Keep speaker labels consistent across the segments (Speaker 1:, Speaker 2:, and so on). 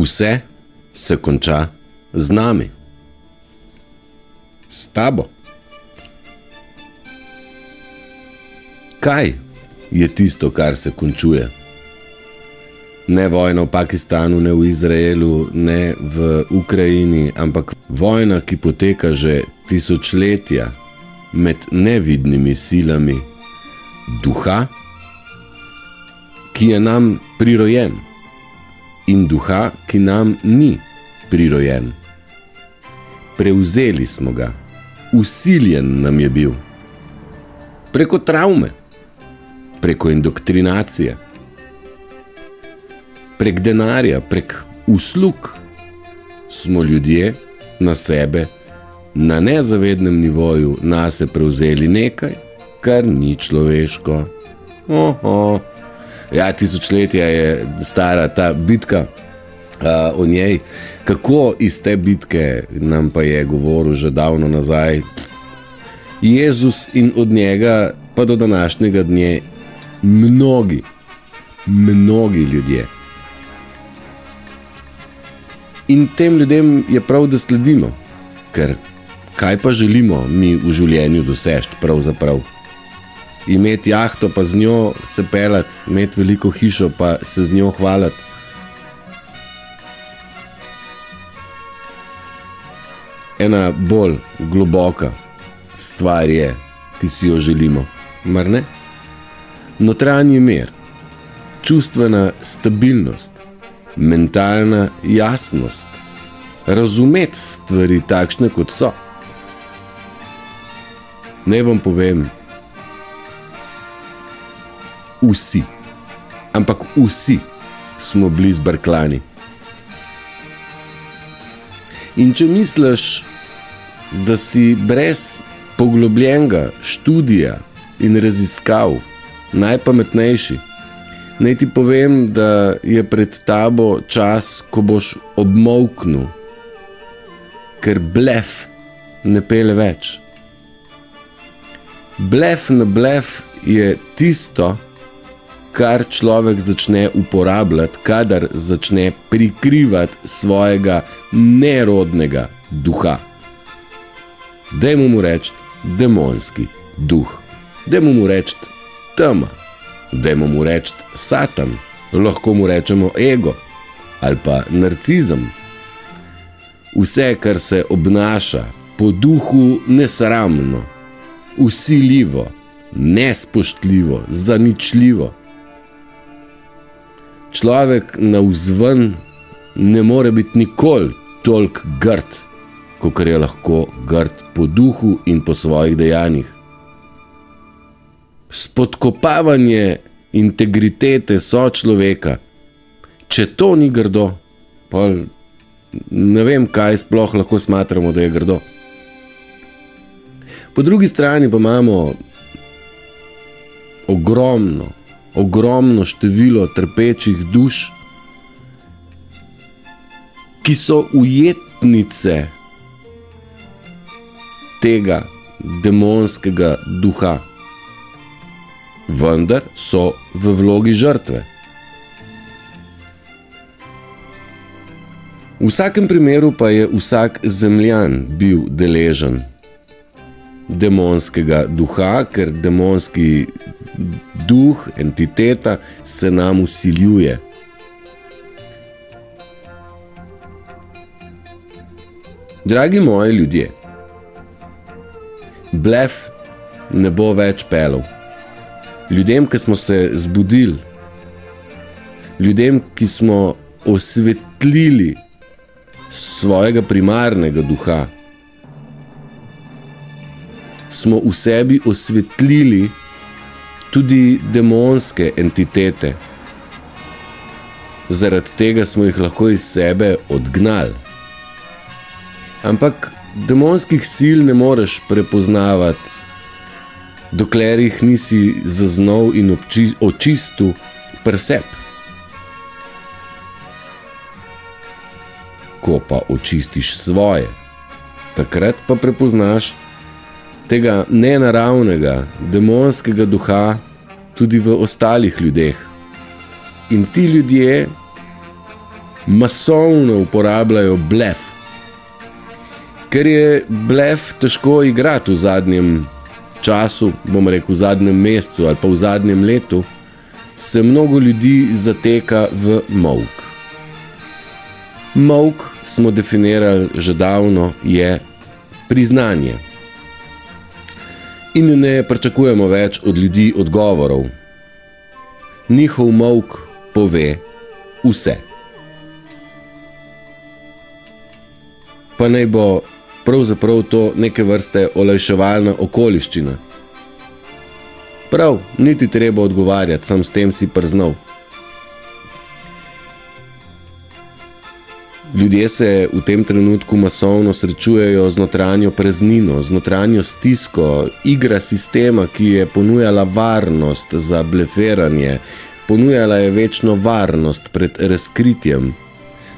Speaker 1: Vse se konča z nami. S tabo. Kaj je tisto, kar se končuje? Ne vojna v Pakistanu, ne v Izraelu, ne v Ukrajini, ampak vojna, ki poteka že tisočletja med nevidnimi silami duha, ki je nam prirojen, in duha, ki nam ni prirojen. Prevzeli smo ga, vsiljen nam je bil. Preko travme, preko indoktrinacije, prek denarja, prek uslug smo ljudje na sebe, na nezavednem nivoju nase prevzeli nekaj, kar ni človeško. Ja, tisočletja je stara ta bitka o njej. Kako iz te bitke nam pa je govoril že davno nazaj Jezus in od njega pa do današnjega dne mnogi ljudje. In tem ljudem je prav, da sledimo, ker kaj pa želimo mi v življenju doseči pravzaprav? Imeti jahto pa z njo se pelati, imeti veliko hišo pa se z njo hvaliti. Ena bolj globoka stvar je, ki si jo želimo, mar ne? Notranji mir, čustvena stabilnost, mentalna jasnost, razumeti stvari takšne, kot so. Naj vam povem, vsi, ampak vsi smo bili zbrklani. In če misliš, da si brez poglobljenega študija in raziskav najpametnejši, naj ti povem, da je pred tabo čas, ko boš obmolknil, ker blef ne pele več. Blef na blef je tisto, kar človek začne uporabljati, kadar začne prikrivati svojega nerodnega duha. Dajmo mu reči demonski duh, dajmo mu reči tema, dajmo mu reči satan, lahko mu rečemo ego ali pa narcizem. Vse, kar se obnaša po duhu nesramno, vsiljivo, nespoštljivo, zaničljivo. Človek navzven ne more biti nikoli toliko grd, kakor je lahko grd po duhu in po svojih dejanjih. Spodkopavanje integritete sočloveka, če to ni grdo, pa ne vem, kaj sploh lahko smatramo, da je grdo. Po drugi strani pa imamo ogromno število trpečih duš, ki so ujetnice tega demonskega duha, vendar so v vlogi žrtve. V vsakem primeru pa je vsak zemljan bil deležen demonskega duha, ker demonski duh, entiteta se nam vsiljuje. Dragi moji ljudje, blef ne bo več pelal. Ljudem, ki smo se zbudili, ljudem, ki smo osvetlili svojega primarnega duha, smo v sebi osvetlili tudi demonske entitete. Zaradi tega smo jih lahko iz sebe odgnali. Ampak demonskih sil ne moreš prepoznavati, dokler jih nisi zaznal in očistil pri sebi. Ko pa očistiš svoje, takrat pa prepoznaš tega nenaravnega, demonskega duha tudi v ostalih ljudeh. In ti ljudje masovno uporabljajo blef. Ker je blef težko igrati v zadnjem času, bom rekel v zadnjem mesecu ali pa v zadnjem letu, se mnogo ljudi zateka v molk. Molk, smo definirali že davno, je priznanje. In ne pričakujemo več od ljudi odgovorov. Njihov molk pove vse. Pa naj bo pravzaprav to neke vrste olajševalna okoliščina. Prav, niti treba odgovarjati, sam s tem si prznal. Ljudje se v tem trenutku masovno srečujejo z notranjo praznino, z notranjo stisko, igra sistema, ki je ponujala varnost za blefiranje, ponujala je večno varnost pred razkritjem.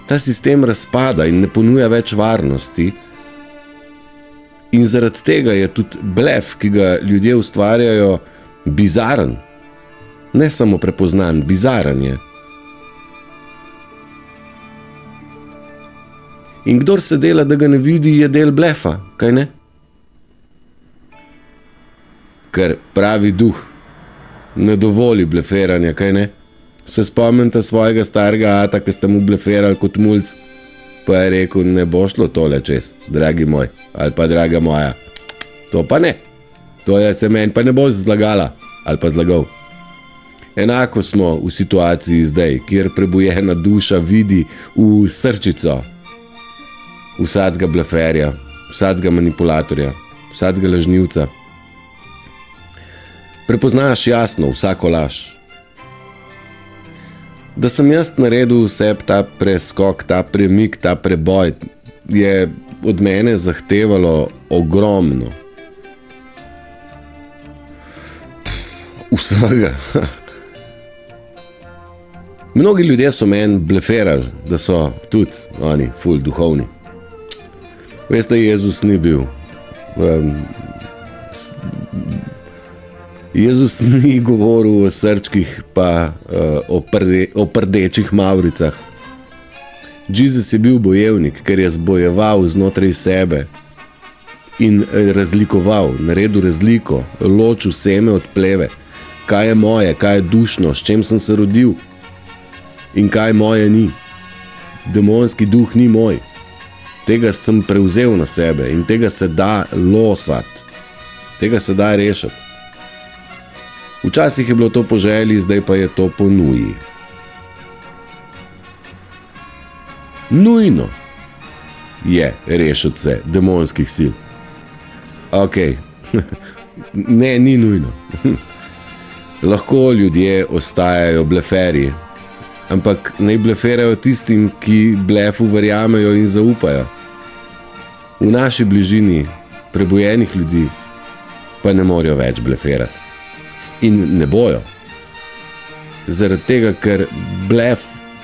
Speaker 1: Ta sistem razpada in ne ponuja več varnosti. In zaradi tega je tudi blef, ki ga ljudje ustvarjajo, bizaren. Ne samo prepoznan, bizaren je. In kdor se dela, da ga ne vidi, je del blefa, kaj ne? Ker pravi duh ne dovoli blefiranja, kaj ne? Se spomnite svojega starega ata, ki ste mu blefirali kot mulc, pa je rekel, ne bo šlo tole čez, dragi moj, ali pa draga moja. To pa ne. To je se meni pa ne bo zlagala, ali pa zlagal. Enako smo v situaciji zdaj, kjer prebujena duša vidi v srčico vsakega bleferja, vsakega manipulatorja, vsakega lažnivca. Prepoznaš jasno vsako laž. Da sem jaz naredil vse ta preskok, ta premik, ta preboj, je od mene zahtevalo ogromno. Vsega. Mnogi ljudje so meni blefirali, da so tudi oni ful duhovni. Veste, Jezus ni bil. Jezus ni govoril o srčkih pa o prdečih mavricah. Jezus je bil bojevnik, ker je zbojeval znotraj sebe in razlikoval, naredil razliko, ločil seme od pleve, kaj je moje, kaj je dušno, s čem sem se rodil in kaj moje ni. Demonski duh ni moj. Tega sem prevzel na sebe in tega se da losati, tega se da rešiti. Včasih je bilo to po želji, zdaj pa je to po nuji. Nujno je rešiti se demonskih sil. Ok, ne, ni nujno. Lahko ljudje ostajajo bleferji, ampak naj blefirajo tistim, ki blefu verjamejo in zaupajo. V naši bližini prebujenih ljudi pa ne morejo več blefirati. In ne bojo. Zaradi tega, ker blef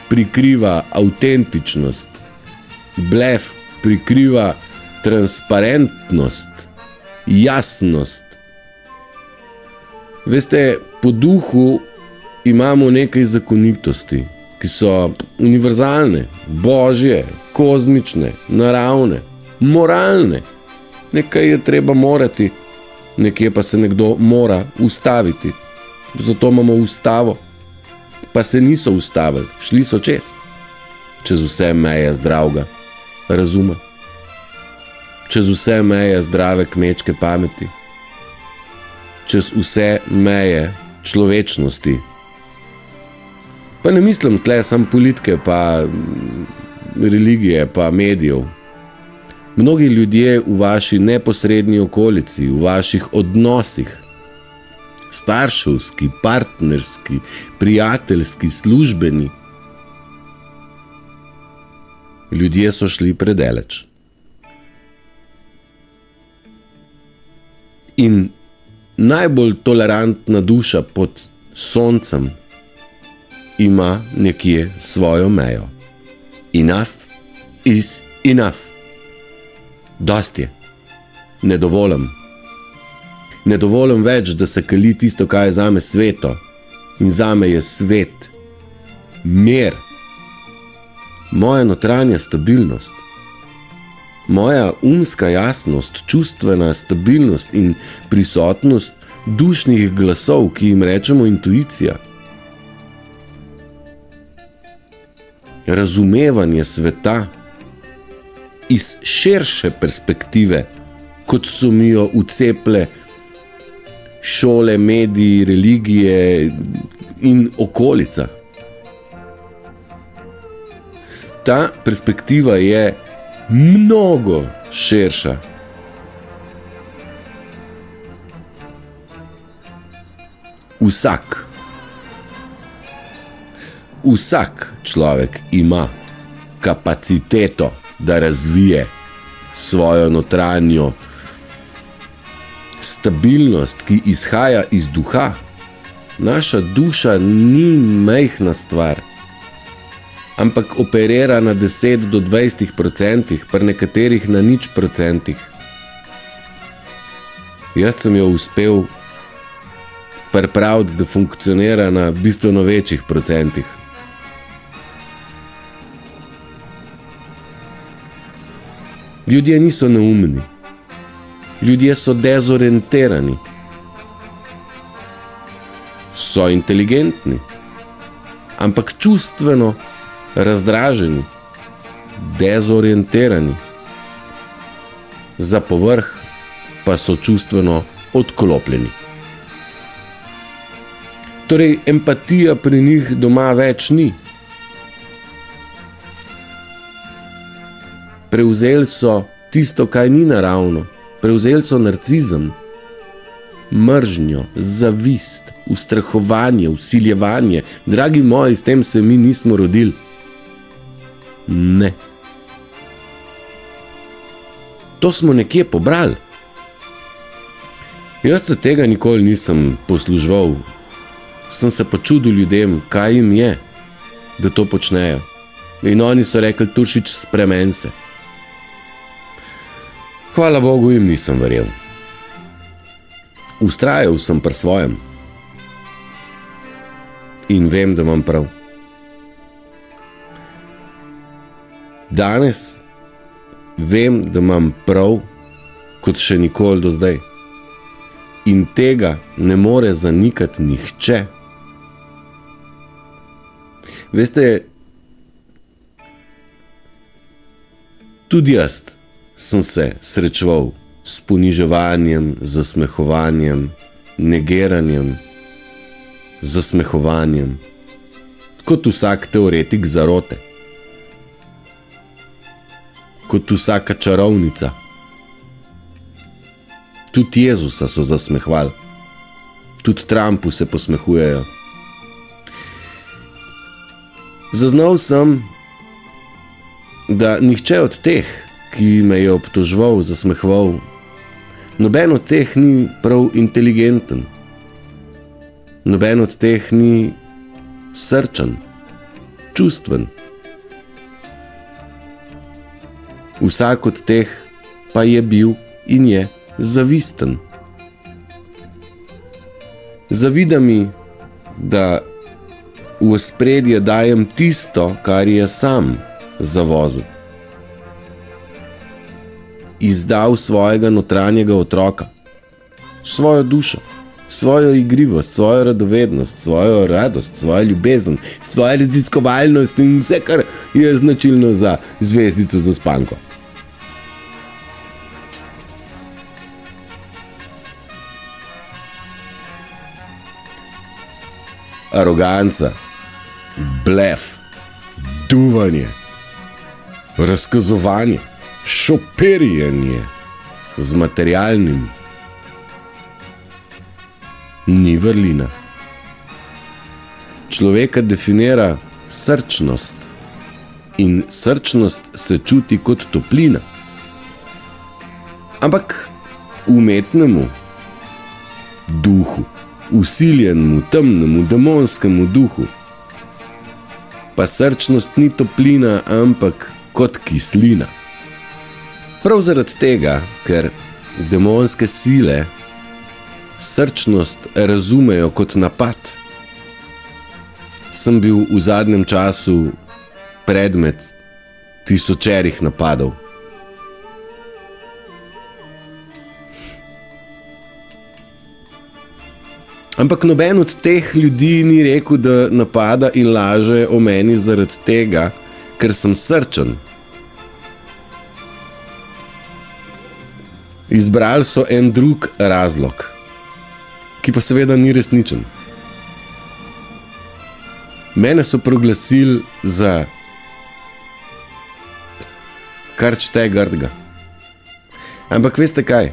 Speaker 1: prikriva avtentičnost, blef prikriva transparentnost, jasnost. Veste, po duhu imamo nekaj zakonitosti, ki so univerzalne, božje, kozmične, naravne, moralne. Nekaj je treba morati, nekje pa se nekdo mora ustaviti. Zato imamo ustavo. Pa se niso ustavili, šli so čez vse meje zdravega razuma, čez vse meje zdrave kmečke pameti, čez vse meje človečnosti. Pa ne mislim tle samo politike, pa religije, pa medijev. Mnogi ljudje v vaši neposredni okolici, v vaših odnosih, starševski, partnerski, prijateljski, službeni, ljudje so šli predaleč. In najbolj tolerantna duša pod soncem ima nekje svojo mejo. Enough is enough. Dost je. Ne dovolim. Ne dovolim več, da se kali tisto, kaj je zame sveto. In zame je svet mir. moja notranja stabilnost, moja umska jasnost, čustvena stabilnost in prisotnost dušnih glasov, ki jim rečemo intuicija. Razumevanje sveta iz širše perspektive, kot so mi jo vceple šole, mediji, religije in okolica. Ta perspektiva je mnogo širša. Vsak človek ima kapaciteto, da razvije svojo notranjo stabilnost, ki izhaja iz duha. Naša duša ni majhna stvar, ampak operira na 10 do 20%, pri nekaterih na 0%. Jaz sem jo uspel pripraviti, da funkcionira na bistveno večjih procentih. Ljudje niso neumni. Ljudje so dezorientirani. So inteligentni, ampak čustveno razdraženi, dezorientirani. Za povrh pa so čustveno odklopljeni. Torej, empatija pri njih doma več ni. Prevzeli so tisto, kaj ni naravno. Prevzeli so narcizem, mržnjo, zavist, ustrahovanje, vsiljevanje. Dragi moji, s tem se mi nismo rodili. Ne. To smo nekje pobrali. Jaz se tega nikoli nisem posluževal. Sem se počudil ljudem, kaj jim je, da to počnejo. In oni so rekli, Turšič, spremen se. Hvala Bogu, jim nisem verjel. Vztrajal sem pri svojem. In vem, da imam prav. Danes vem, da imam prav, kot še nikoli do zdaj. In tega ne more zanikati nihče. Veste, tudi jaz sem se srečeval s poniževanjem, zasmehovanjem, negiranjem, zasmehovanjem, kot vsak teoretik zarote, kot vsaka čarovnica. Tudi Jezusa so zasmehvali, tudi Trumpu se posmehujejo. Zaznal sem, da nihče od teh, ki me je obtoževal, zasmehval, noben od teh ni prav inteligenten. Noben od teh ni srčen, čustven. Vsak od teh pa je bil in je zavisten. Zavida mi, da v ospredje dajem tisto, kar je sam zavozil. Izdal svojega notranjega otroka, svojo dušo, svojo igrivost, svojo radovednost, svojo radost, svojo ljubezen, svojo raziskovalnost in vse, kar je značilno za zvezdico za spanko. Aroganca, blef, duvanje, razkazovanje, šoperjenje z materialnim ni vrlina. Človeka definira srčnost in srčnost se čuti kot toplina. Ampak umetnemu duhu, usiljenemu, temnemu, demonskemu duhu pa srčnost ni toplina, ampak kot kislina. Prav zaradi tega, ker demonske sile srčnost razumejo kot napad, sem bil v zadnjem času predmet tisočerih napadov. Ampak noben od teh ljudi ni rekel, da napada in laže o meni zaradi tega, ker sem srčen. Izbrali so en drug razlog, ki pa seveda ni resničen. Mene so proglasili za kar čte grdga. Ampak veste kaj?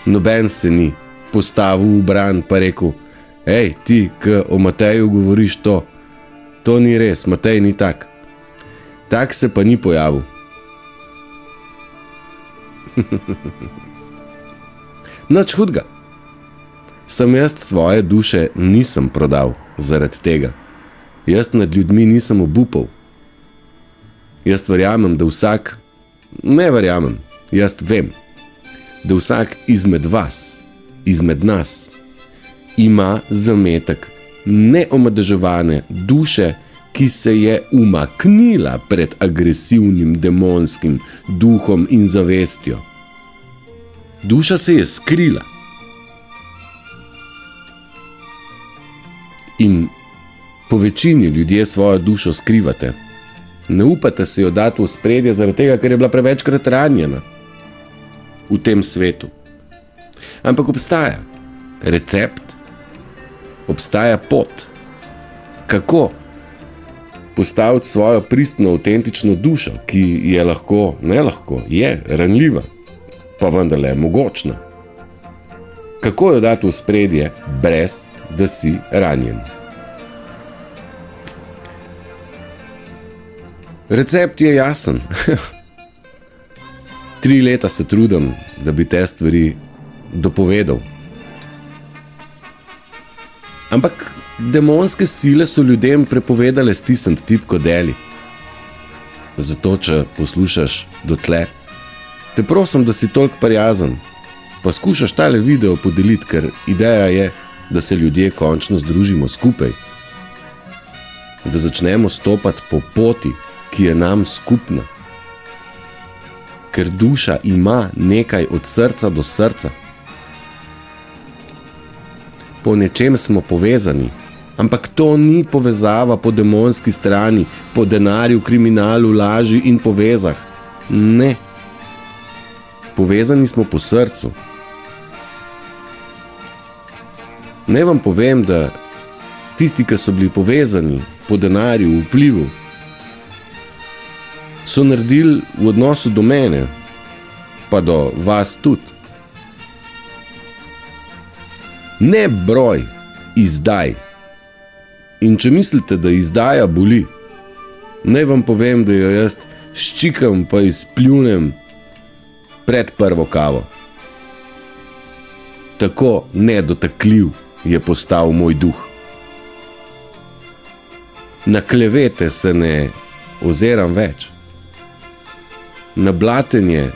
Speaker 1: Noben se ni postavil v bran pa rekel, hej, ti, ki o Mateju govoriš to ni res, Matej ni tak. Tak se pa ni pojavil. Nič hudga. Sem jaz svoje duše nisem prodal zaradi tega. Jaz nad ljudmi nisem obupal. Jaz verjamem, da vsak, ne verjamem, jaz vem, da vsak izmed vas, izmed nas, ima zametek neomadeževane duše, ki se je umaknila pred agresivnim demonskim duhom in zavestjo. Duša se je skrila. In po večini ljudje svojo dušo skrivate. Ne upate se jo dati v spredje zaradi tega, ker je bila prevečkrat ranjena v tem svetu. Ampak obstaja recept, obstaja pot, kako postaviti svojo pristno, avtentično dušo, ki je lahko, ne lahko, je ranljiva, pa vendarle je mogočna. Kako jo dati v spredje, brez da si ranjen? Recept je jasen. 3 leta se trudim, da bi te stvari dopovedal. Ampak demonske sile so ljudem prepovedale stisniti tipko deli. Zato, če poslušaš dotle, te prosim, da si toliko prijazen, pa skušaš tale video podeliti, ker ideja je, da se ljudje končno združimo skupaj. Da začnemo stopati po poti, ki je nam skupna. Ker duša ima nekaj od srca do srca. Po nečem smo povezani, ampak to ni povezava po demonski strani, po denarju, kriminalu, laži in povezah. Ne. Povezani smo po srcu. Ne vam povem, da tisti, ki so bili povezani po denarju, vplivu, so naredili v odnosu do mene, pa do vas tudi. Ne broj izdaj. In če mislite, da izdaja boli, naj vam povem, da jo jaz ščikam pa izpljunem pred prvo kavo. Tako nedotakljiv je postal moj duh. Na klevete se ne oziram več. Na blatenje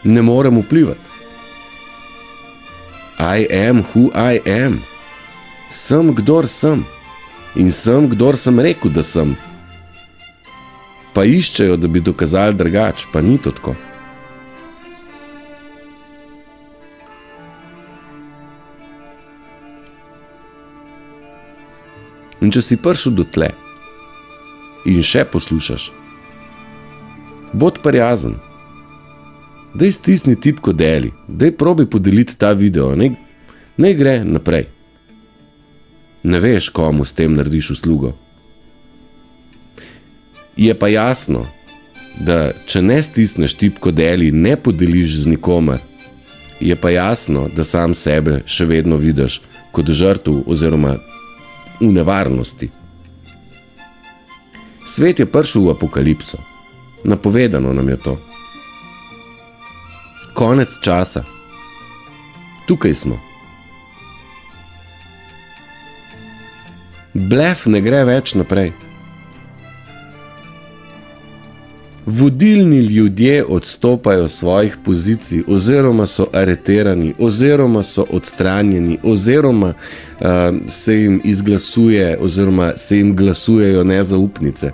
Speaker 1: ne morem vplivati. I am who I am. Sem, kdor sem. In sem, kdor sem rekel, da sem. Pa iščejo, da bi dokazali drugač, pa ni to tako. In če si prišel dotle in še poslušaš, bod prijazen. Daj stisni tipko deli, daj probi podeliti ta video, ne gre naprej. Ne veš, komu s tem narediš uslugo. Je pa jasno, da če ne stisneš tipko deli, ne podeliš z nikomer, je pa jasno, da sam sebe še vedno vidiš kot žrtev oziroma v nevarnosti. Svet je prišel v apokalipso. Napovedano nam je to. Konec časa. Tukaj smo. Blef ne gre več naprej. Vodilni ljudje odstopajo svojih pozicij, oziroma so areterani, oziroma so odstranjeni, oziroma se jim izglasuje, oziroma se jim glasujejo nezaupnice.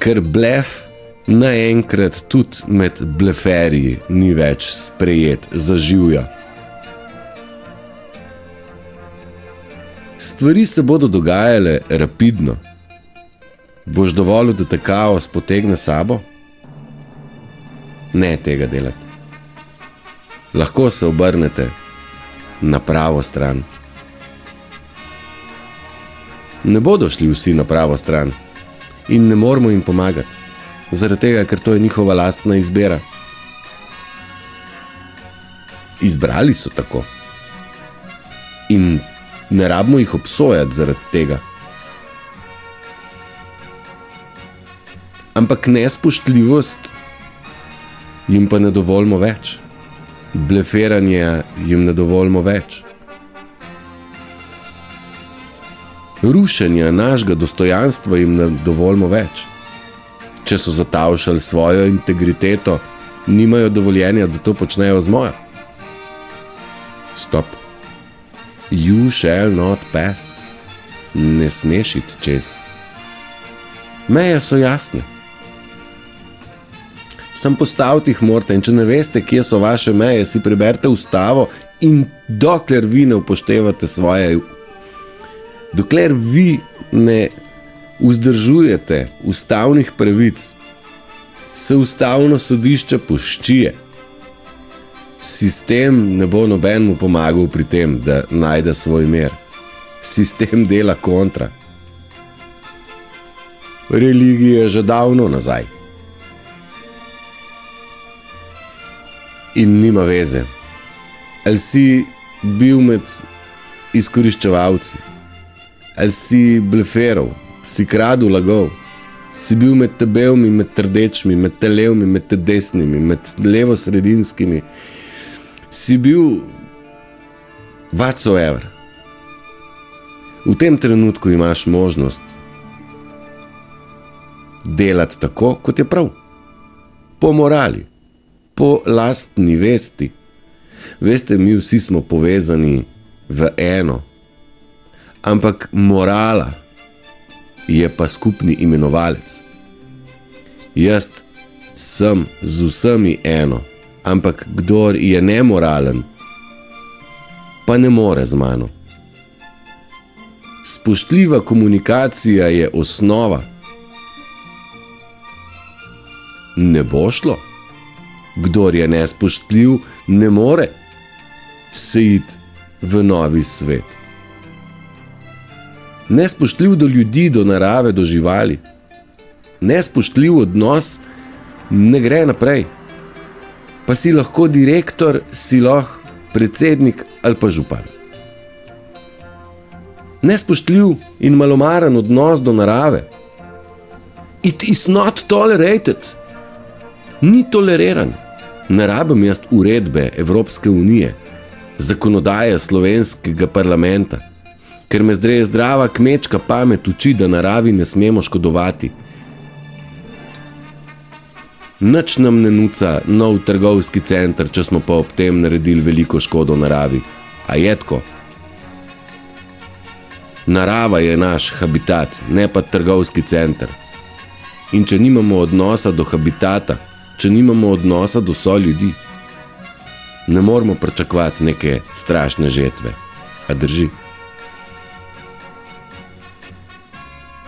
Speaker 1: ker blef naenkrat tudi med bleferji ni več sprejet za živja. Stvari se bodo dogajale rapidno. Boš dovolil, da te kaos potegne sabo? Ne tega delati. Lahko se obrnete na pravo stran. Ne bodo šli vsi na pravo stran in ne moramo jim pomagati, zaradi tega, ker to je njihova lastna izbira. Izbrali so tako. In ne rabimo jih obsojati zaradi tega. Ampak nespoštljivost jim pa ne dovolimo več. Blefiranje jim ne dovolimo več. Rušenja našega dostojanstva jim ne dovolimo več. Če so zatavšali svojo integriteto, nimajo dovoljenja, da to počnejo z mojo. Stop. You shall not pass. Ne smeš iti čez. Meje so jasne. Sam postaviti jih morate in če ne veste, kje so vaše meje, si preberite ustavo in dokler vi ne upoštevate svoje, dokler vi ne vzdržujete ustavnih pravic, se ustavno sodišče poščije. Sistem ne bo nobenemu pomagal pri tem, da najde svoj mir. Sistem dela kontra. Religija je že davno nazaj. In nima veze. Ali si bil med izkoriščevalci, ali si bleferal, si kradel, lagal, si bil med tebelmi, med trdečmi, med televmi, med desnimi, med levo-sredinskimi, si bil whatsoever. V tem trenutku imaš možnost delati tako, kot je prav. Po morali. Po lastni vesti. Veste, mi vsi smo povezani v eno. Ampak morala je pa skupni imenovalec. Jaz sem z vsemi eno, ampak kdor je nemoralen, pa ne more z mano. Spoštljiva komunikacija je osnova. Ne bo šlo. Kdor je nespoštljiv, ne more se iti v novi svet. Nespoštljiv do ljudi, do narave, do živali. Nespoštljiv odnos ne gre naprej. Pa si lahko direktor, si lahko predsednik ali pa župan. Nespoštljiv in malomaren odnos do narave. It is not tolerated. Ni toleriran. Ne rabim jaz uredbe Evropske unije, zakonodaje slovenskega parlamenta, ker me zdrava kmečka pamet uči, da naravi ne smemo škodovati. Nič nam ne nuca nov trgovski center, če smo pa ob tem naredili veliko škodo naravi. A je tako? Narava je naš habitat, ne pa trgovski center. In če nimamo odnosa do habitata, če nimamo odnosa do soljudi, ne moramo pričakovati neke strašne žetve. A drži?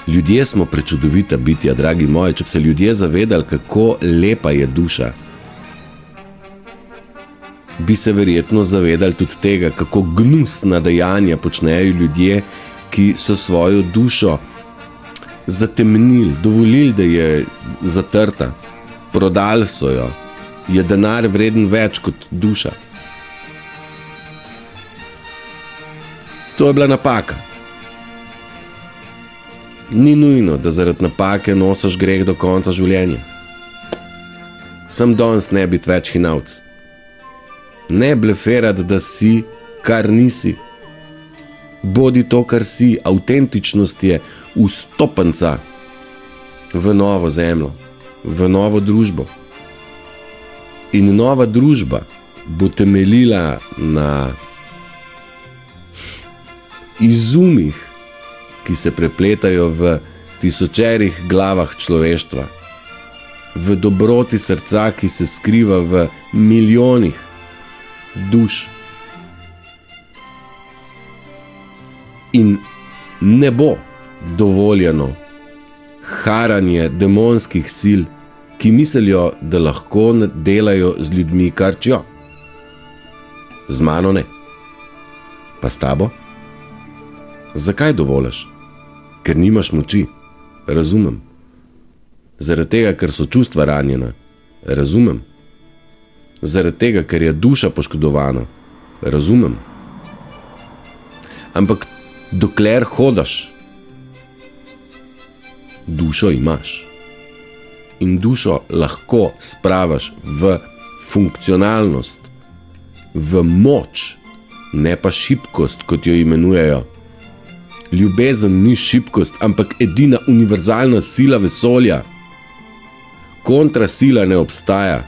Speaker 1: Ljudje smo prečudovita bitja, dragi moji, če bi se ljudje zavedali, kako lepa je duša. Bi se verjetno zavedali tudi tega, kako gnusna dejanja počnejo ljudje, ki so svojo dušo zatemnili, dovolili, da je zatrta. Prodali so jo, je denar vreden več kot duša. To je bila napaka. Ni nujno, da zaradi napake nosiš greh do konca življenja. Sam danes ne biti več hinavc. Ne blefirati, da si, kar nisi. Bodi to, kar si. Avtentičnost je vstopenca v novo zemljo, v novo družbo. In nova družba bo temeljila na izumih, ki se prepletajo v tisočerih glavah človeštva, v dobroti srca, ki se skriva v milijonih duš. In ne bo dovoljeno haranje demonskih sil, ki mislijo, da lahko delajo z ljudmi karčjo. Z mano ne. Pa s tabo? Zakaj dovoliš? Ker nimaš moči. Razumem. Zaradi tega, ker so čustva ranjena. Razumem. Zaradi tega, ker je duša poškodovana. Razumem. Ampak dokler hodaš, dušo imaš. In dušo lahko spravaš v funkcionalnost, v moč, ne pa šibkost, kot jo imenujejo. Ljubezen ni šibkost, ampak edina univerzalna sila vesolja. Kontrasila ne obstaja.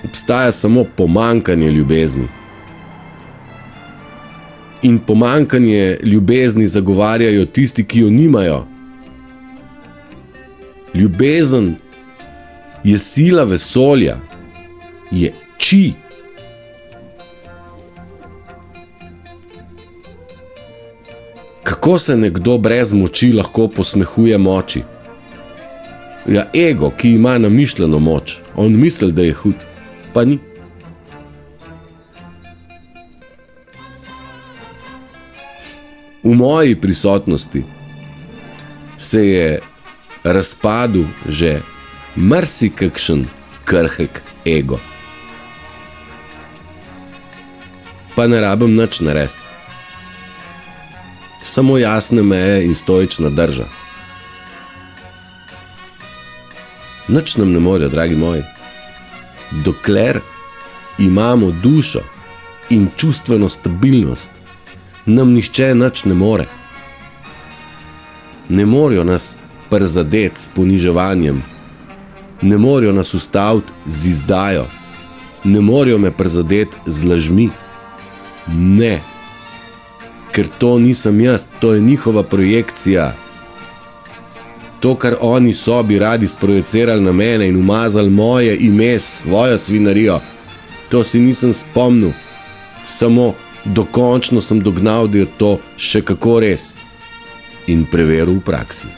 Speaker 1: Obstaja samo pomanjkanje ljubezni. In pomanjkanje ljubezni zagovarjajo tisti, ki jo nimajo. Ljubezen je sila vesolja, je či. Kako se nekdo brez moči lahko posmehuje moči? Ja, ego, ki ima namišljeno moč, on misli, da je hud, pa ni. V moji prisotnosti se je razpadel že marsikakšen krhek ego. Pa ne rabim nič narediti. Samo jasne meje in stoična drža. Nič nam ne morejo, dragi moji. Dokler imamo dušo in čustveno stabilnost, nam nihče nič ne more. Ne morejo nas prizadeti s poniževanjem, ne morejo nas ustaviti z izdajo, ne morejo me prizadeti z lažmi. Ne. Ker to nisem jaz, to je njihova projekcija. To, kar oni so, bi radi sprojecirali na mene in umazali moje ime, svojo svinarijo. To si nisem spomnil. Samo dokončno sem dognal, da je to še kako res. In preveril v praksi.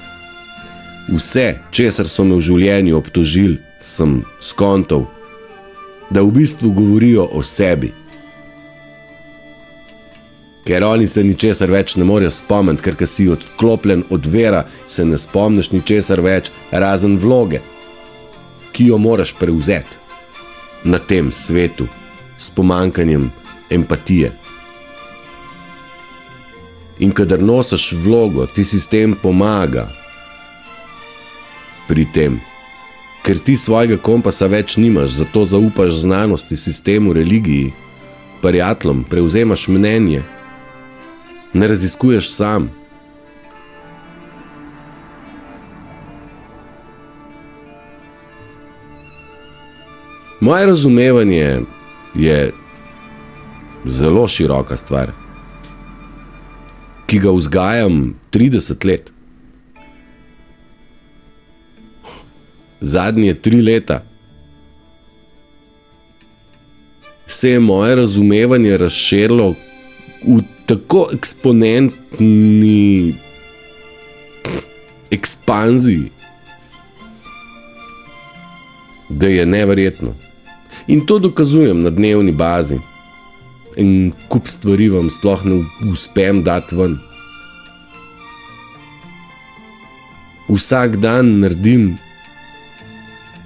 Speaker 1: Vse, česar so me v življenju obtožili, sem skontal, da v bistvu govorijo o sebi. Ker oni se ničesar več ne morejo spomniti, ker ko si odklopljen od vera, se ne spomniš ničesar več, razen vloge, ki jo moraš prevzeti na tem svetu s pomanjkanjem empatije. In kadar nosiš vlogo, ti sistem pomaga pri tem, ker ti svojega kompasa več nimaš, zato zaupaš znanosti, sistemu, religiji, prijateljem, prevzemaš mnenje, ne raziskuješ sam. Moje razumevanje je zelo široka stvar, ki ga vzgajam 30 let. Zadnje 3 leta se je moje razumevanje razširilo v tako eksponentni ekspanziji, da je neverjetno. In to dokazujem na dnevni bazi. In kup stvari vam sploh ne uspem dati ven. Vsak dan naredim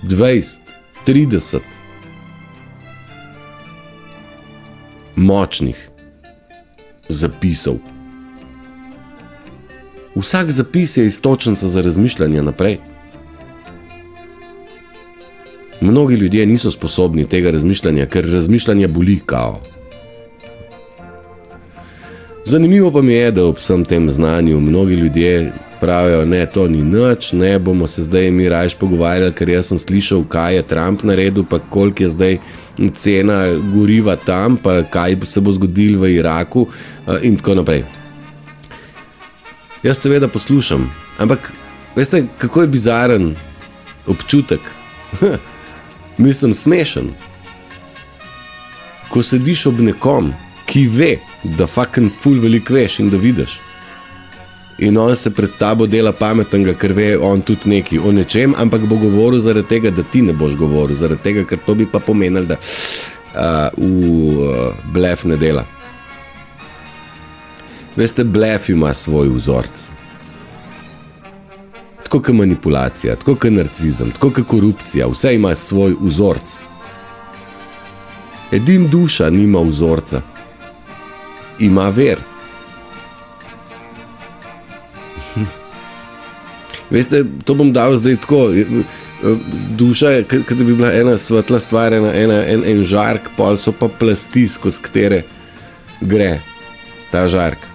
Speaker 1: 20, 30 močnih zapisov. Vsak zapis je iztočnica za razmišljanje naprej. Mnogi ljudje niso sposobni tega razmišljanja, ker razmišljanje boli kao. Zanimivo pa mi je, da ob vsem tem znanju mnogi ljudje pravijo, ne, to ni nič, ne, bomo se zdaj mi rajš pogovarjali, ker jaz sem slišal, kaj je Trump naredil, pa koliko je zdaj cena goriva tam, pa kaj se bo zgodilo v Iraku in tako naprej. Jaz seveda poslušam, ampak Veste, kako je bizaren občutek? Mislim, smešen. Ko sediš ob nekom, ki ve, da fucking ful veliko veš in da vidiš. In on se pred tabo dela pametnega, ker ve on tudi neki o nečem, ampak bo govoril zaradi tega, da ti ne boš govoril, zaradi tega, ker to bi pa pomenilo, da blef ne dela. Veste, blef ima svoj vzorc. Tako kot manipulacija, tako kot narcizem, tako kot korupcija, vse ima svoj vzorc. Edin duša nima vzorca. Ima ver. Veste, to bom dal zdaj tako. Duša je, kot da bi bila ena svetla stvar, en žark, pol so pa plasti, skozi katere gre ta žark.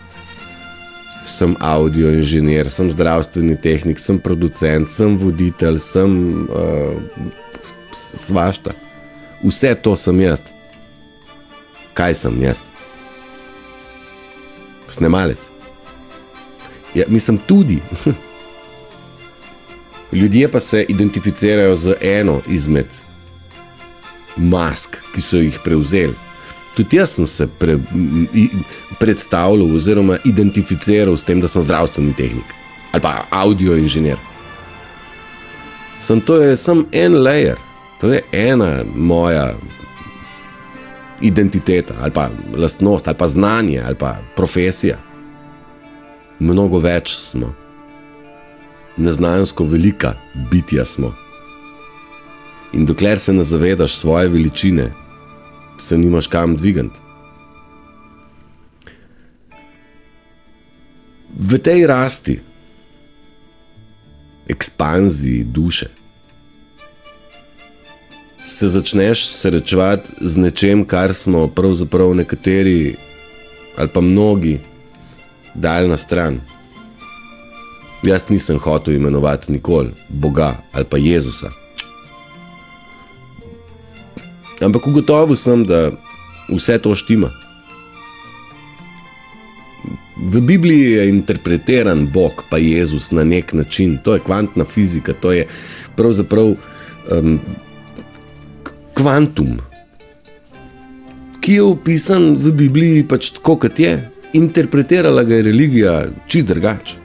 Speaker 1: Sem audio inženir, sem zdravstveni tehnik, sem producent, sem voditelj, sem svašta. Vse to sem jaz. Kaj sem jaz? Snemalec. Ja, mislim tudi. Ljudje pa se identificirajo z eno izmed mask, ki so jih prevzeli. Tudi jaz sem se predstavljal oziroma identificiral s tem, da sem zdravstveni tehnik ali pa audio inženir. To je samo en layer, to je ena moja identiteta ali pa lastnost ali pa znanje ali pa profesija. Mnogo več smo. Neznansko velika bitja smo. In dokler se ne zavedaš svoje veličine, se nimaš kam dvigant. V tej rasti, ekspanziji duše, se začneš srečevati z nečem, kar smo pravzaprav nekateri ali pa mnogi dali na stran. Jaz nisem hotel imenovati nikoli Boga ali pa Jezusa. Ampak ugotovil sem, da vse to štima. V Bibliji je interpretiran Bog pa Jezus na nek način. To je kvantna fizika, to je pravzaprav kvantum, ki je opisan v Bibliji pač tako, kot je. Interpretirala ga je religija čist drugače.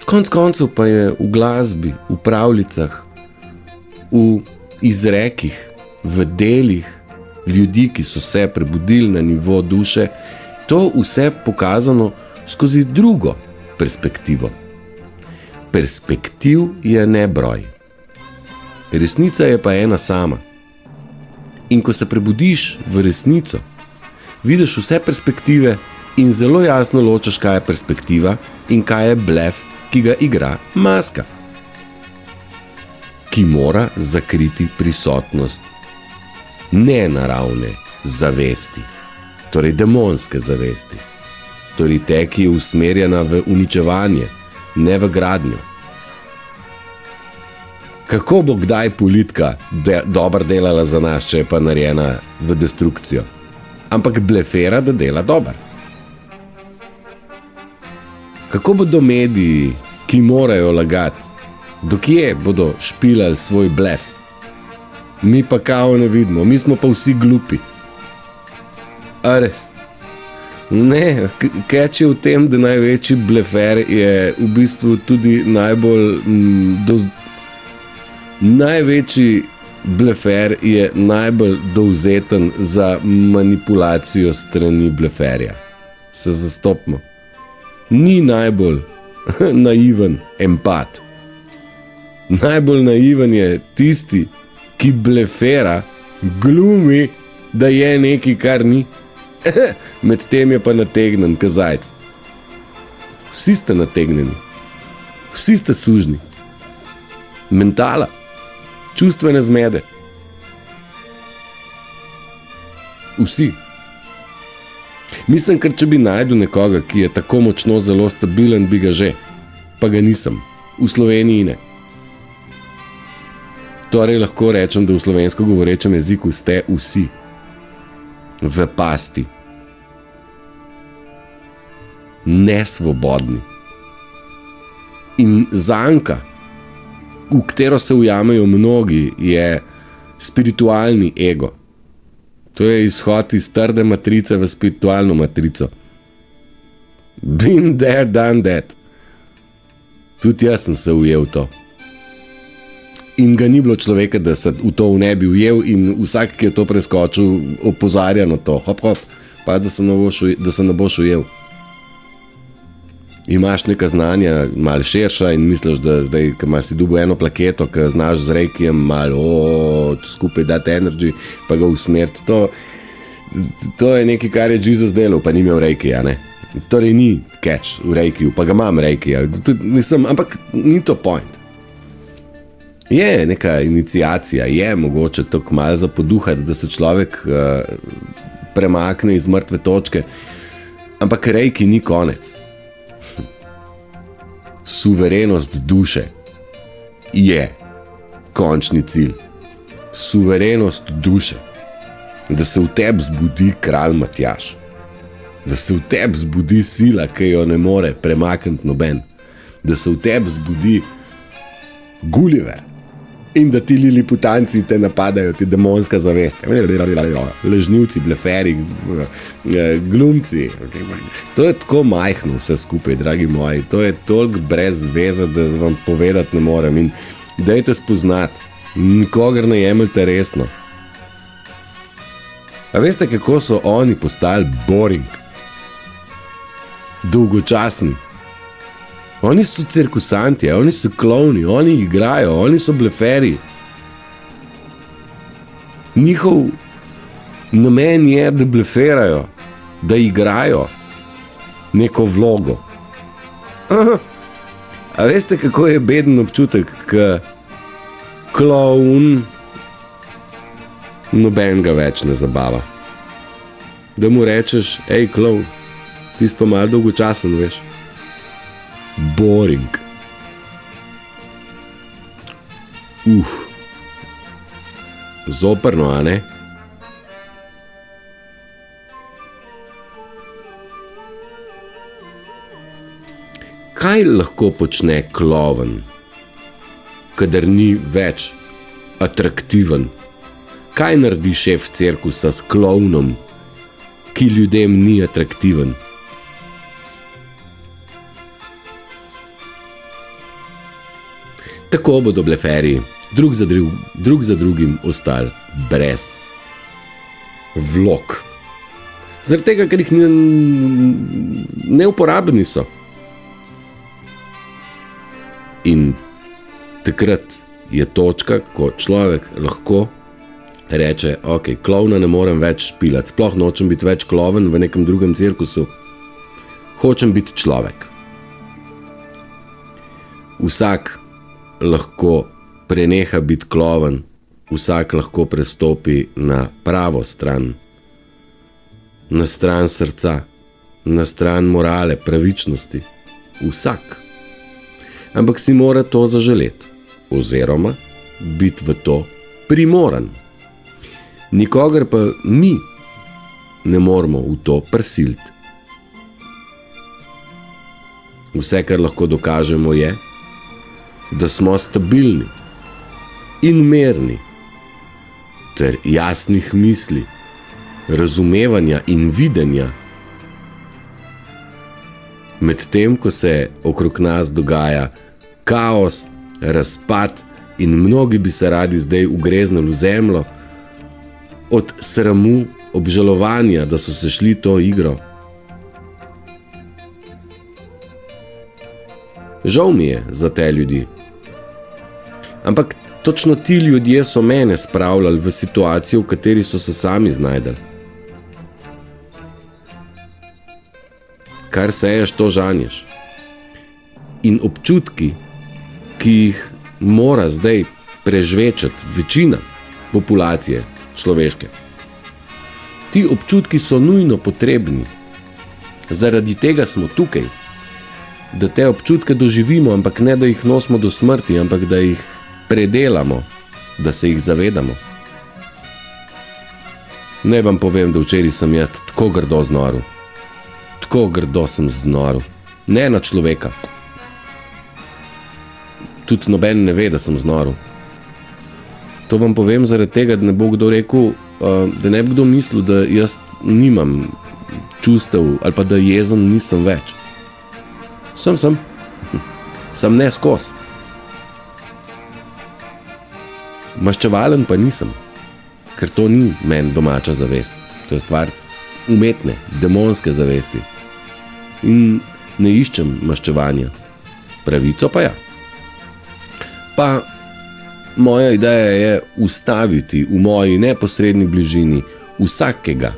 Speaker 1: Konec koncev pa je v glasbi, v pravljicah, v izrekih, v delih ljudi, ki so se prebudili na nivo duše, to vse pokazano skozi drugo perspektivo. Perspektiv je nebroj. Resnica je pa ena sama. In ko se prebudiš v resnico, vidiš vse perspektive in zelo jasno ločaš, kaj je perspektiva in kaj je blef, ki ga igra maska, ki mora zakriti prisotnost nenaravne zavesti, torej demonske zavesti, torej te, ki je usmerjena v uničevanje, ne v gradnjo. Kako bo kdaj politika dobro delala za nas, če je pa narejena v destrukcijo? Ampak blefera, da dela dobro. Kako bodo mediji, ki morajo lagati, dokje bodo špilali svoj blef? Mi pa kao ne vidimo, mi smo pa vsi glupi. A res? Ne, catch je v tem, da največji blefer je v bistvu tudi največji blefer je najbolj dovzeten za manipulacijo strani bleferja. Se zastopimo. Ni najbolj naiven empat. Najbolj naiven je tisti, ki blefera, glumi, da je nekaj, kar ni. Med tem je pa nategnen kazajc. Vsi ste nategneni. Vsi ste sužni. Mentala. Čustvene zmede. Vsi. Mislim, ker če bi najdel nekoga, ki je tako močno zelo stabilen, bi ga že. Pa ga nisem. V Sloveniji ne. Torej lahko rečem, da v slovensko govorečem jeziku ste vsi v pasti. Nesvobodni. In zanka, v katero se ujamejo mnogi, je spiritualni ego. To je izhod iz trde matrice v spiritualno matrico. Been there, done that. Tudi jaz sem se ujel v to. In ga ni bilo človeka, da se v to ne bi ujel, in vsak, ki je to preskočil, opozarja na to. Hop, hop, paz, da se ne boš ujel. Imaš neka znanja malo širša in misliš, da zdaj, ko imaš si dobil eno plaketo, ko znaš z reikijem malo skupaj dati energy, pa ga usmeriti. To je nekaj, kar je Jesus delal, pa ni imel reikija, ne? Torej ni catch v reikiju, pa ga imam reikija. Ampak ni to point. Je neka iniciacija, je mogoče tako malo za poduhati, da se človek premakne iz mrtve točke, ampak reiki ni konec. Suverenost duše je končni cilj. Suverenost duše. Da se v tebi zbudi kralj Matjaž. Da se v tebi zbudi sila, ki jo ne more premakniti noben. Da se v tebi zbudi Gulliver. In da ti liliputanci te napadajo, ti demonska zavest. Ležnivci, bleferi, glumci. To je tako majhno vse skupaj, dragi moji. To je toliko brez veze, da vam povedati ne morem. In dajte spoznati, nikogar ne jemljte resno. A veste, kako so oni postali boring? Dolgočasni. Oni so cirkusanti, oni so klovni, oni igrajo, oni so bleferi. Njihov namen je, da bleferajo, da igrajo neko vlogo. A veste, kako je beden občutek, ko klovn noben ga več ne zabava. Da mu rečeš, ej klovn, ti si pa malo dolgočasen, veš. Boring. Zoprno, a ne? Kaj lahko počne klovn, kadar ni več atraktiven? Kaj naredi šef cirkusa s klovnom, ki ljudem ni atraktiven? Tako bodo bleferi drug za drugim ostali brez vlog. Zaradi tega, ker jih neuporabni so. In takrat je točka, ko človek lahko reče, ok, klovna ne morem več špilati, sploh nočem biti več kloven v nekem drugem cirkusu, hočem biti človek. Vsak lahko preneha biti kloven, vsak lahko prestopi na pravo stran, na stran srca, na stran morale, pravičnosti. Vsak. Ampak si mora to zaželeti, oziroma biti v to primoran. Nikogar pa mi ne moramo v to prisiliti. Vse, kar lahko dokažemo, je, da smo stabilni in mirni, ter jasnih misli, razumevanja in videnja. Medtem, ko se okrog nas dogaja kaos, razpad in mnogi bi se radi zdaj ugreznili v zemljo, od sramu, obžalovanja, da so se šli to igro. Žal mi je za te ljudi. Ampak točno ti ljudje so mene spravljali v situacijo, v kateri so se sami znajdali. Kar seješ, to žanješ. In občutki, ki jih mora zdaj prežvečati večina populacije človeške, ti občutki so nujno potrebni. Zaradi tega smo tukaj. Da te občutke doživimo, ampak ne, da jih nosimo do smrti, ampak da jih predelamo, da se jih zavedamo. Ne vam povem, da včeraj sem jaz tako grdo znoril. Tako grdo sem znoril. Ne na človeka. tudi noben ne ve, da sem znorel. To vam povem zaradi tega, da ne bo kdo rekel, da ne bi kdo mislil, da jaz nimam čustev ali pa da jezen nisem več. Sem ne skos. Maščevalen pa nisem, ker to ni meni domača zavest. To je stvar umetne, demonske zavesti. In ne iščem maščevanja. Pravico pa ja. Pa moja ideja je ustaviti v moji neposredni bližini vsakega,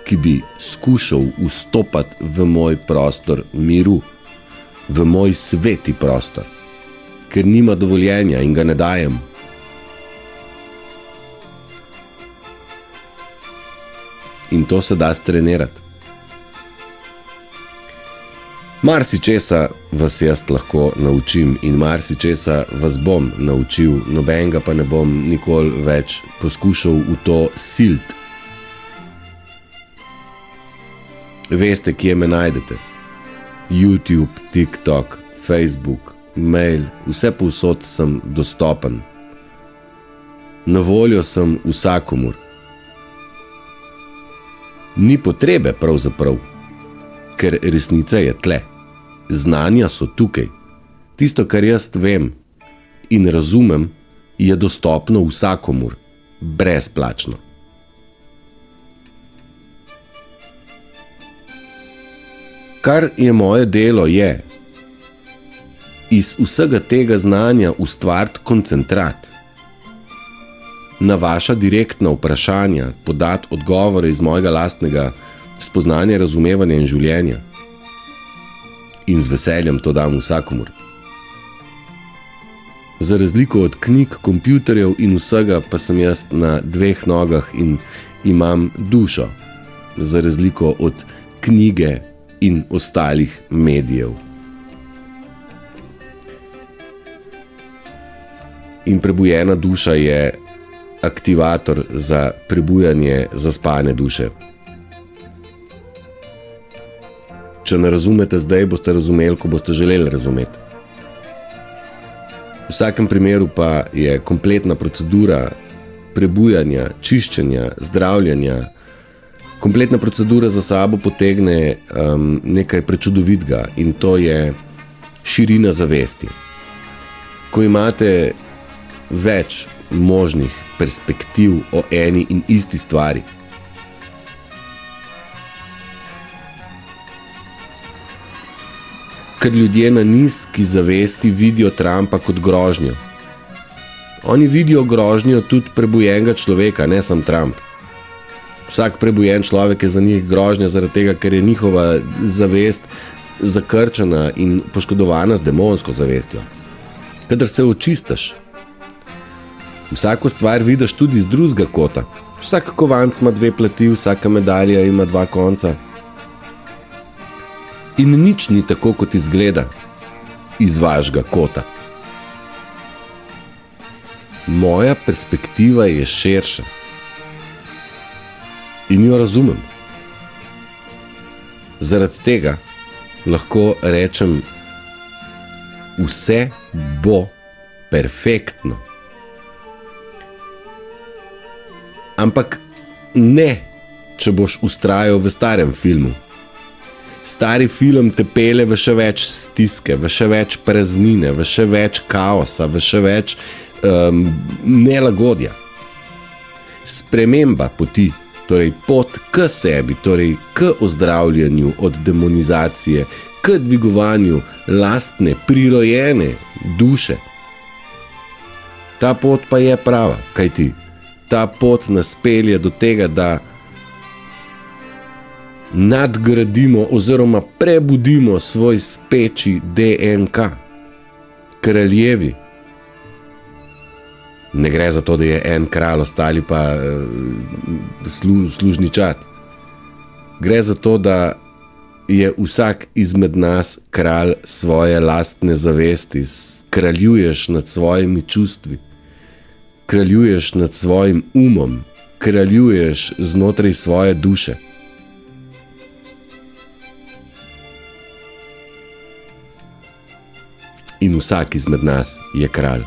Speaker 1: ki bi skušal vstopati v moj prostor miru, v moj sveti prostor, ker nima dovoljenja in ga ne dajem. In to se da strenirati. Marsičesa vas jaz lahko naučim in marsičesa vas bom naučil, nobenega pa ne bom nikoli več poskušal v to silt. Veste, kje me najdete? YouTube, TikTok, Facebook, mail, vse povsod sem dostopen. Na voljo sem vsakomur. Ni potrebe pravzaprav, ker resnica je tle. Znanja so tukaj. Tisto, kar jaz vem in razumem, je dostopno vsakomur, brezplačno. Kar je moje delo je, iz vsega tega znanja ustvariti koncentrat. Na vaša direktna vprašanja podati odgovore iz mojega lastnega spoznanja, razumevanja in življenja. In z veseljem to dam vsakomur. Za razliko od knjig, kompjuterjev in vsega pa sem jaz na 2 nogah in imam dušo. Za razliko od knjige in ostalih medijev. In prebujena duša je aktivator za prebujanje zaspane duše. Če ne razumete zdaj, boste razumeli, ko boste želeli razumeti. V vsakem primeru pa je kompletna procedura prebujanja, čiščenja, zdravljenja, kompletna procedura za sabo potegne nekaj prečudovitega in to je širina zavesti. Ko imate več možnih perspektiv o eni in isti stvari. Ker ljudje na nizki zavesti vidijo Trumpa kot grožnjo. Oni vidijo grožnjo tudi prebujenega človeka, ne sam Trump. Vsak prebujen človek je za njih grožnja zaradi tega, ker je njihova zavest zakrčena in poškodovana z demonsko zavestjo. Kadar se očistaš, vsako stvar vidiš tudi z drugega kota. Vsak kovanc ima 2 plati, vsaka medalja ima 2 konca. In nič ni tako, kot izgleda iz vašega kota. Moja perspektiva je širša. In jo razumem. Zaradi tega lahko rečem, vse bo perfektno. Ampak ne, če boš vztrajal v starem filmu. Stari film te pele v še več stiske, v še več praznine, v še več kaosa, v še več nelagodja. Sprememba poti, torej pot k sebi, torej k ozdravljanju od demonizacije, k dvigovanju lastne, prirojene duše. Ta pot pa je prava, kajti ta pot nas pelje do tega, da nadgradimo oziroma prebudimo svoj speči DNK. Kraljevi. Ne gre za to, da je en kralj, ostali pa služničat. Gre za to, da je vsak izmed nas kralj svoje lastne zavesti. Kraljuješ nad svojimi čustvi. Kraljuješ nad svojim umom. Kraljuješ znotraj svoje duše. In vsak izmed nas je kralj.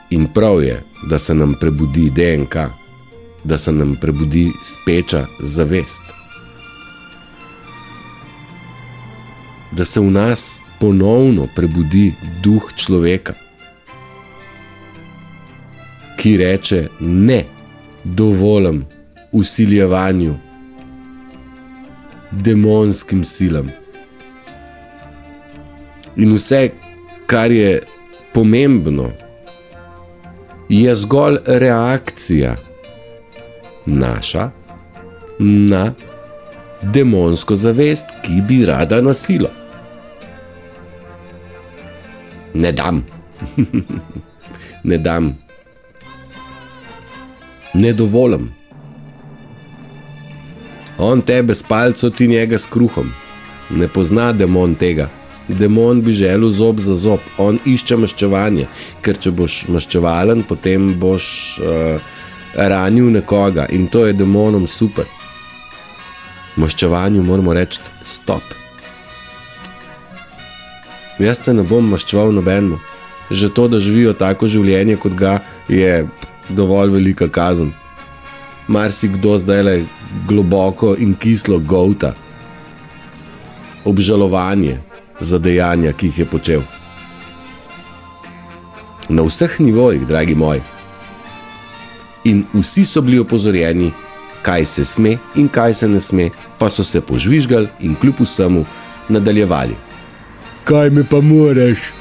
Speaker 1: In prav je, da se nam prebudi DNK, da se nam prebudi speča zavest. Da se v nas ponovno prebudi duh človeka, ki reče ne dovolim vsiljevanju, demonskim silam. In vse, kar je pomembno, je zgolj reakcija naša na demonsko zavest, ki bi rada na silo. Ne dam. Ne dam. Ne dovolim. On tebe s palco, ti njega s kruhom. Ne pozna demon tega. Demon bi želel zob za zob. On išče maščevanje, ker če boš maščevalen, potem boš ranil nekoga in to je demonom super. Maščevanju moramo reči stop. Jaz se ne bom maščeval nobenemu. Že to, da živijo tako življenje, kot ga, je dovolj velika kazen. Marsikdo zdajle globoko in kislo golta. Obžalovanje za dejanja, ki jih je počel. Na vseh nivojih, dragi moji. In vsi so bili opozorjeni, kaj se sme in kaj se ne sme, pa so se požvižgali in kljub vsemu nadaljevali. Kaj me pa moraš?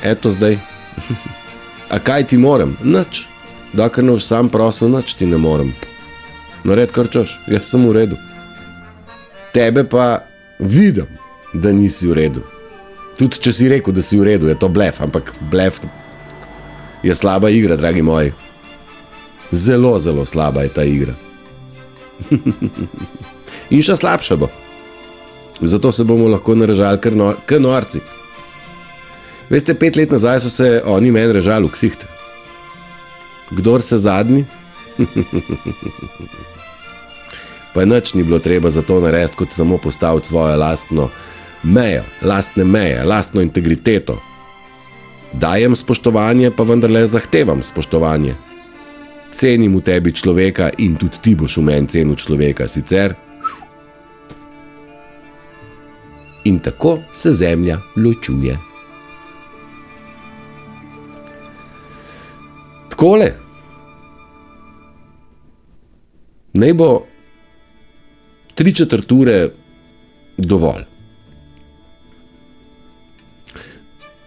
Speaker 1: Eto zdaj. A kaj ti moram? Nič. Dokler ne boš sam prosil, nič ti ne moram. No red kar čoš, jaz sem v redu. Tebe pa vidim, da nisi v redu. Tudi če si rekel, da si v redu, je to blef, ampak blef je slaba igra, dragi moji. Zelo, zelo slaba je ta igra. In še slabša bo. Zato se bomo lahko narežali kar norci. Veste, 5 let nazaj so se oni meni režali v ksiht. Kdor se zadnji? Pa nič ni bilo treba za to narediti, kot samo postaviti svojo lastno mejo, lastne meje, lastno integriteto. Dajem spoštovanje, pa vendarle zahtevam spoštovanje. Cenim v tebi človeka in tudi ti boš v meni cenil človeka, sicer. In tako se zemlja ločuje. Takole. Naj bo 3/4 ure dovolj.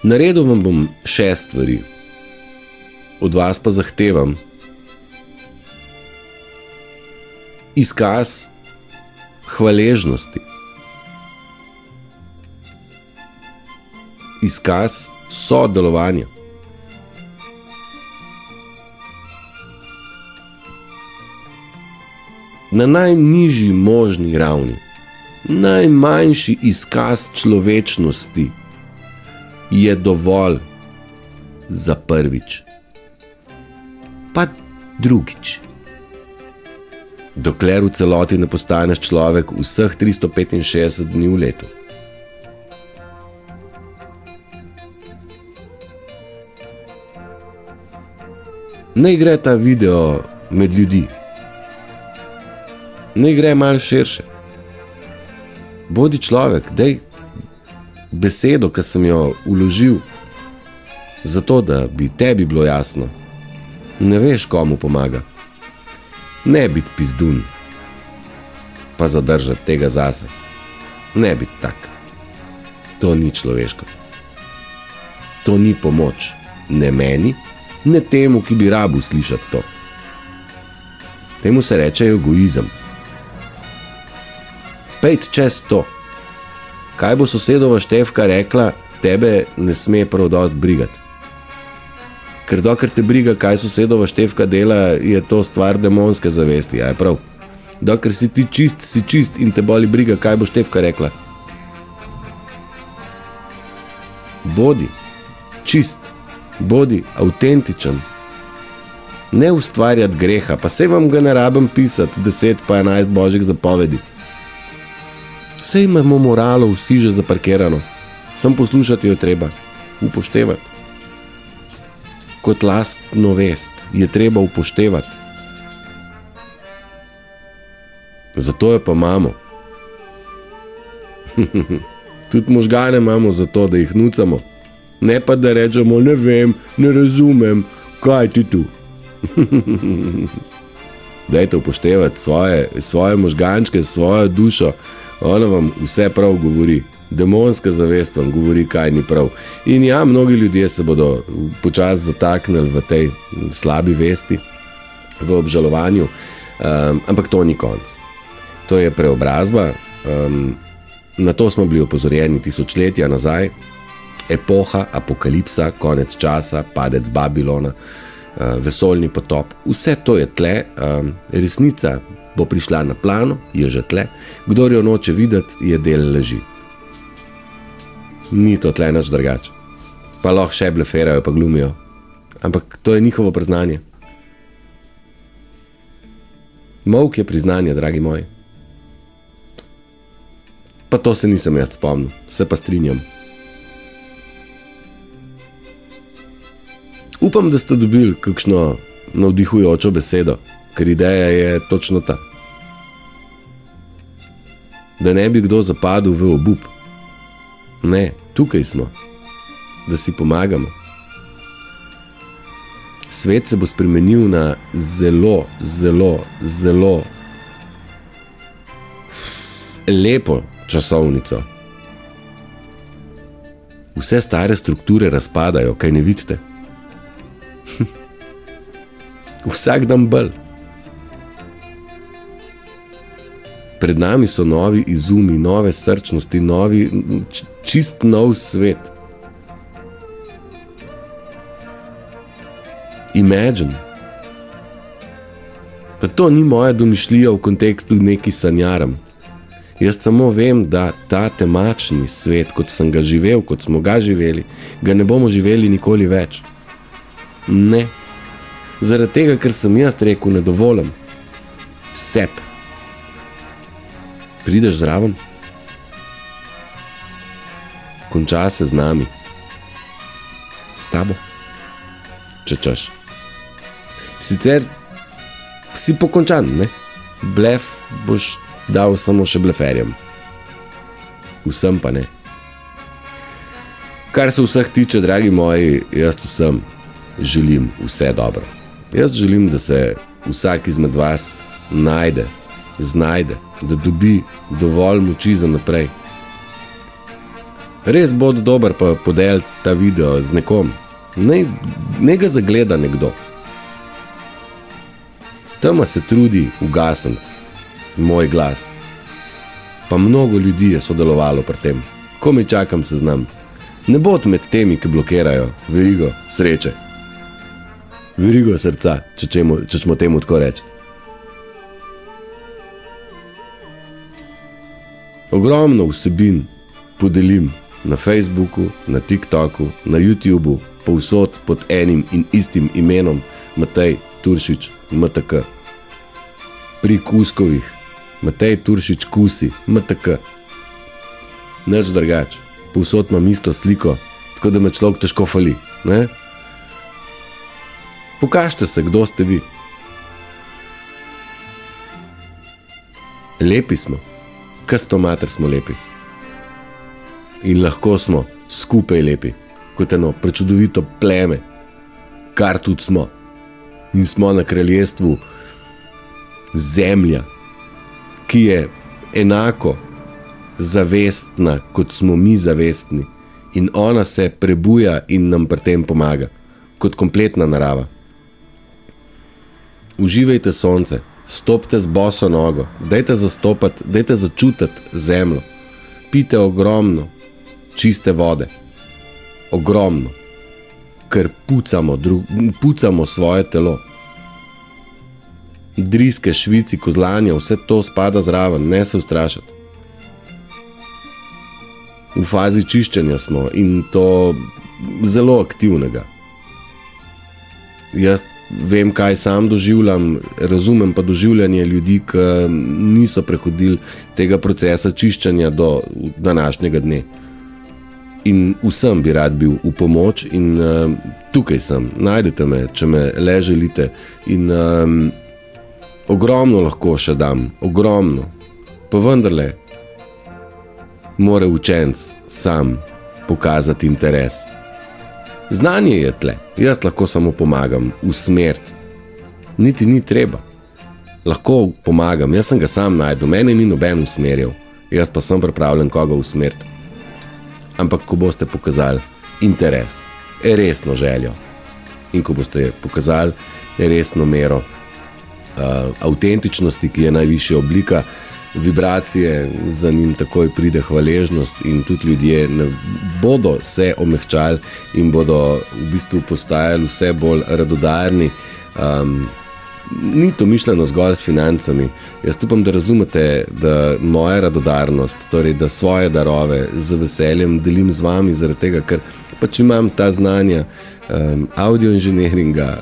Speaker 1: Naredil vam bom 6 stvari. Od vas pa zahtevam izkaz hvaležnosti. Izkaz sodelovanja. Na najnižji možni ravni, najmanjši izkaz človečnosti je dovolj za prvič, pa drugič. Dokler v celoti ne postaneš človek vseh 365 dni v letu. Naj gre ta video med ljudi. Naj gre malo širše. Bodi človek, daj besedo, ki sem jo vložil, zato da bi tebi bilo jasno. Ne veš, komu pomaga. Ne biti pizdun, pa zadržati tega zase. Ne biti tak. To ni človeško. To ni pomoč. Ne meni, ne temu, ki bi rabil slišati to. Temu se reče egoizem. Pejt čez to. Kaj bo sosedova Štefka rekla, tebe ne sme prav dost brigati. Ker dokler te briga, kaj sosedova Štefka dela, je to stvar demonske zavesti, je prav. Dokler si ti čist in te boli briga, kaj bo Štefka rekla. Bodi čist, bodi avtentičen. Ne ustvarjati greha, pa saj vam ga ne rabim pisati 10 pa 11 božjih zapovedi. Sej imamo moralo vsi že zaparkirano, sem poslušati jo treba, upoštevati. Kot lastno vest je treba upoštevati. Zato jo pa imamo. Tudi možgane imamo zato, da jih nucamo. Ne pa, da rečemo, ne vem, ne razumem, kaj ti tu. Dajte upoštevati svoje možgančke, svojo dušo. Ona vam vse prav govori. Demonska zavest vam govori, kaj ni prav. In ja, mnogi ljudje se bodo počasi zataknili v tej slabi vesti, v obžalovanju, ampak to ni konc. To je preobrazba. Na to smo bili opozorjeni tisočletja nazaj. Epoha, apokalipsa, konec časa, padec Babilona, vesoljni potop. Vse to je tle, resnica bo prišla na plano, je že tle. Kdor jo noče videti, je del laži. Ni to tle nič drugače. Pa lahko še bleferajo, pa glumijo. Ampak to je njihovo priznanje. Molk je priznanje, dragi moji. Pa to se nisem jaz spomnil, se pa strinjam. Upam, da ste dobili kakšno navdihujočo besedo, ker ideja je točno ta. Da ne bi kdo zapadel v obup. Ne, tukaj smo, da si pomagamo. Svet se bo spremenil na zelo, zelo, zelo lepo časovnico. Vse stare strukture razpadajo, kaj ne vidite? Vsak dan bolj. Pred nami so novi izumi, nove srčnosti, čist nov svet. Imagine. Pa to ni moja domišljija v kontekstu neki sanjaram. Jaz samo vem, da ta temačni svet, kot sem ga živel, kot smo ga živeli, ga ne bomo živeli nikoli več. Ne. Zaradi tega, ker sem jaz rekel, ne dovolim. Sep. Prideš zraven? Konča se z nami. S tabo. Če češ. Sicer si pokončan, ne? Blef boš dal samo še bleferjem. Vsem pa ne. Kar se vseh tiče, dragi moji, jaz vsem želim vse dobro. Jaz želim, da se vsak izmed vas znajde, da dobi dovolj moči za naprej. Res bo dober pa podel ta video z nekom. Ne ga zagleda nekdo. Tema se trudi ugasniti moj glas. Pa mnogo ljudi je sodelovalo pri tem. Ko me čakam seznam. Ne bod med temi, ki blokirajo verigo sreče. Verigo srca, če smo temu tako reči. Ogromno vsebin podelim na Facebooku, na TikToku, na YouTubeu, povsod pod enim in istim imenom Matej Turšič MTK. Pri Kuskovih Matej Turšič Kusi MTK. Nič drugače. Povsod imam isto sliko, tako da me človek težko fali. Ne? Pokažite se, kdo ste vi. Lepi smo. Kasto mater smo lepi. In lahko smo skupaj lepi, kot eno prečudovito pleme, kar tudi smo. In smo na kraljestvu Zemlja, ki je enako zavestna, kot smo mi zavestni. In ona se prebuja in nam pri tem pomaga, kot kompletna narava. Uživajte sonce, stopite z boso nogo, dajte zastopati, dajte začutiti zemljo. Pijte ogromno čiste vode. Ogromno. Ker pucamo svoje telo. Driske, švici, kozlanja, vse to spada zraven, ne se ustrašati. V fazi čiščenja smo in to zelo aktivnega. Jaz vem, kaj sam doživljam, razumem pa doživljanje ljudi, ki niso prehodili tega procesa čiščenja do današnjega dne. In vsem bi rad bil v pomoč in tukaj sem, najdete me, če me le želite. In ogromno lahko še dam, ogromno. Pa vendarle mora učenec sam pokazati interes. Znanje je tle, jaz lahko samo pomagam usmeriti. Niti ni treba. Lahko pomagam, jaz sem ga sam najdel, mene ni noben usmerjal, jaz pa sem pripravljen koga usmeriti. Ampak ko boste pokazali interes, resno željo in ko boste pokazali resno mero avtentičnosti, ki je najvišja oblika vibracije, za njim takoj pride hvaležnost in tudi ljudje ne bodo se omehčali in bodo v bistvu postajali vse bolj radodarni. Ni to mišljeno zgolj s financami. Jaz upam, da razumete, da moja radodarnost, torej da svoje darove z veseljem delim z vami, zaradi tega, ker pač imam ta znanja audioinženiringa,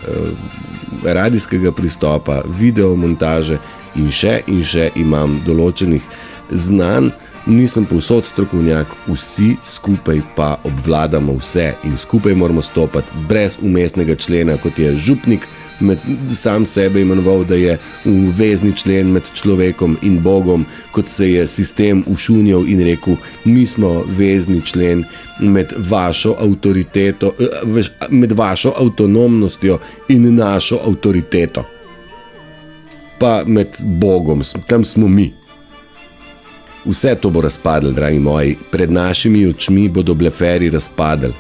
Speaker 1: radijskega pristopa, videomontaže in še imam določenih znanj. Nisem povsod strokovnjak, vsi skupaj pa obvladamo vse in skupaj moramo stopati brez vmesnega člena, kot je župnik sam sebe imenoval, da je vezni člen med človekom in Bogom, kot se je sistem ušunjal in rekel, mi smo vezni člen med vašo avtoriteto, med vašo avtonomnostjo in našo avtoriteto. Pa med Bogom, tam smo mi. Vse to bo razpadlo, dragi moji, pred našimi očmi bodo bleferi razpadli.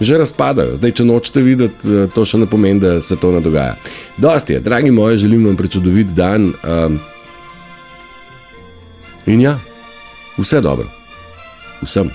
Speaker 1: Že razpadajo, zdaj če nočete videti, to še ne pomeni, da se to ne dogaja. Dosti je, dragi moji, želim vam prečudovit dan in ja, vse dobro, vsem.